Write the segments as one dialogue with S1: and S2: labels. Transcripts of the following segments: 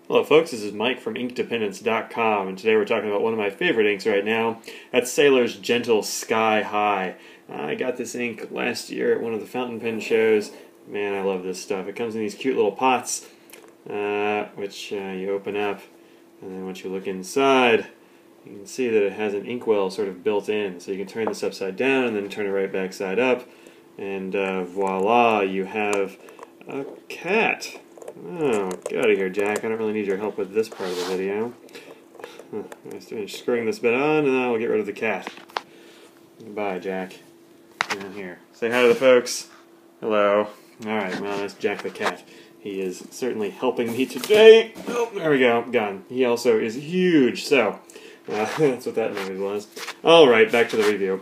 S1: Hello folks, this is Mike from InkDependence.com, and today we're talking about one of my favorite inks right now. That's Sailor's Jentle Sky High. I got this ink last year at one of the fountain pen shows. Man, I love this stuff. It comes in these cute little pots, which you open up, and then once you look inside, you can see that it has an inkwell sort of built in. So you can turn this upside down and then turn it right back side up, and voila, you have a cat. Oh, get out of here, Jack. I don't really need your help with this part of the video. I'm just screwing this bit on, and then I'll get rid of the cat. Goodbye, Jack. Down here. Say hi to the folks. Hello. Alright, well, that's Jack the cat. He is certainly helping me today. Oh, there we go. Gone. He also is huge, so that's what that noise was. Alright, back to the review.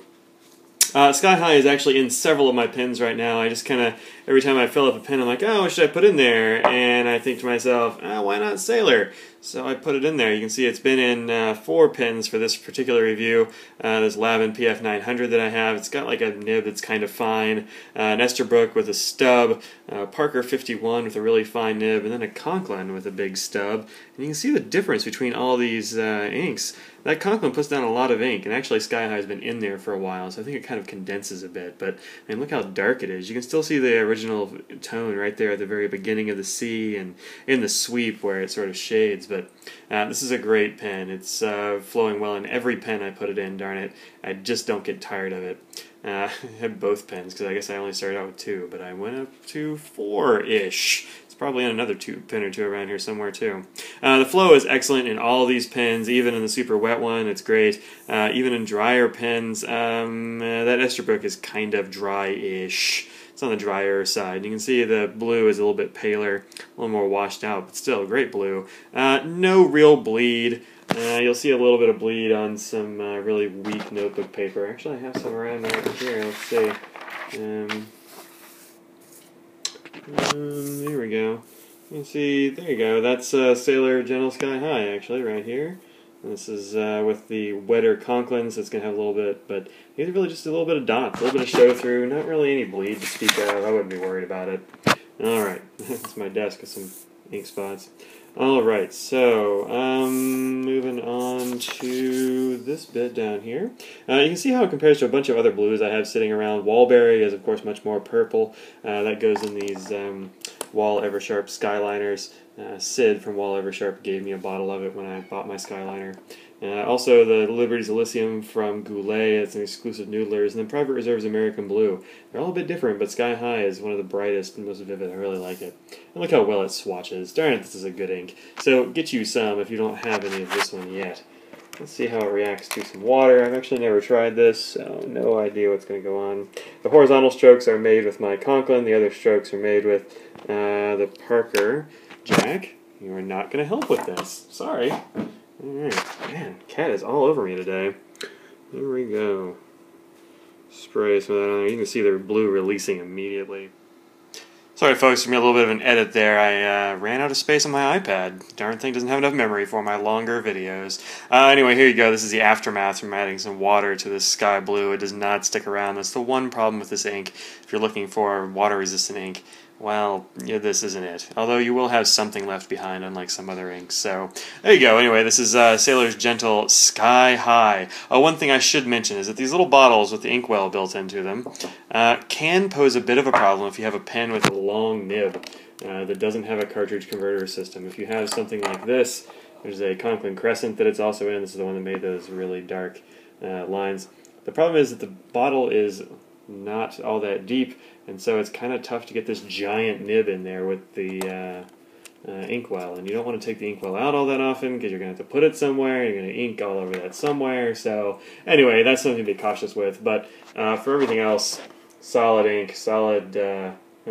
S1: Sky High is actually in several of my pens right now. I just kind of, every time I fill up a pen, I'm like, oh, what should I put in there? And I think to myself, why not Sailor? So I put it in there. You can see it's been in 4 pens for this particular review. This Lavin PF900 that I have. It's got like a nib that's kind of fine, an Esterbrook with a stub, Parker 51 with a really fine nib, and then a Conklin with a big stub. And you can see the difference between all these inks. That Conklin puts down a lot of ink, and actually Sky High has been in there for a while, so I think it kind of condenses a bit. But I mean, look how dark it is. You can still see the original tone right there at the very beginning of the C and in the sweep where it sort of shades. But this is a great pen. It's flowing well in every pen I put it in, darn it. I just don't get tired of it. I had both pens, because I guess I only started out with 2, but I went up to 4-ish. It's probably in another pen or 2 around here somewhere, too. The flow is excellent in all these pens, even in the super wet one, it's great. Even in drier pens, that Esterbrook is kind of dry-ish. It's on the drier side. You can see the blue is a little bit paler, a little more washed out, but still great blue. No real bleed. You'll see a little bit of bleed on some really weak notebook paper. Actually, I have some around right here. Let's see. There we go. You can see, there you go. That's Sailor Jentle Sky High, actually, right here. And this is with the wetter Conklin, so it's going to have a little bit, but these are really just a little bit of dots, a little bit of show-through, not really any bleed to speak of. I wouldn't be worried about it. Alright, that's my desk with some ink spots. Alright, so, moving on to this bit down here. You can see how it compares to a bunch of other blues I have sitting around. Walberry is, of course, much more purple. That goes in these Wall Eversharp Skyliners. Sid from Wall Eversharp gave me a bottle of it when I bought my Skyliner. Also, the Liberty's Elysium from Goulet, it's an exclusive Noodlers, and then Private Reserve's American Blue. They're all a bit different, but Sky High is one of the brightest and most vivid. I really like it. And look how well it swatches. Darn it, this is a good ink. So get you some if you don't have any of this one yet. Let's see how it reacts to some water. I've actually never tried this, so no idea what's going to go on. The horizontal strokes are made with my Conklin. The other strokes are made with the Parker. Jack, you are not going to help with this. Sorry. Alright, man, cat is all over me today. Here we go. Spray some of that on there. You can see the blue releasing immediately. Sorry folks, for me a little bit of an edit there. I ran out of space on my iPad. Darn thing doesn't have enough memory for my longer videos. Anyway, here you go. This is the aftermath from adding some water to this sky blue. It does not stick around. That's the one problem with this ink. If you're looking for water-resistant ink, well, yeah, this isn't it. Although you will have something left behind, unlike some other inks. So, there you go. Anyway, this is Sailor's Jentle Sky High. One thing I should mention is that these little bottles with the inkwell built into them can pose a bit of a problem if you have a pen with a long nib that doesn't have a cartridge converter system. If you have something like this, there's a Conklin Crescent that it's also in. This is the one that made those really dark lines. The problem is that the bottle is not all that deep, and so it's kind of tough to get this giant nib in there with the inkwell, and you don't want to take the inkwell out all that often because you're going to have to put it somewhere, you're going to ink all over that somewhere. So anyway, that's something to be cautious with, but for everything else, solid ink, solid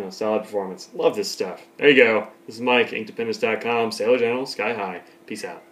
S1: solid performance. Love this stuff. There you go. This is Mike, InkDependence.com, Sailor Jentle Sky High. Peace out.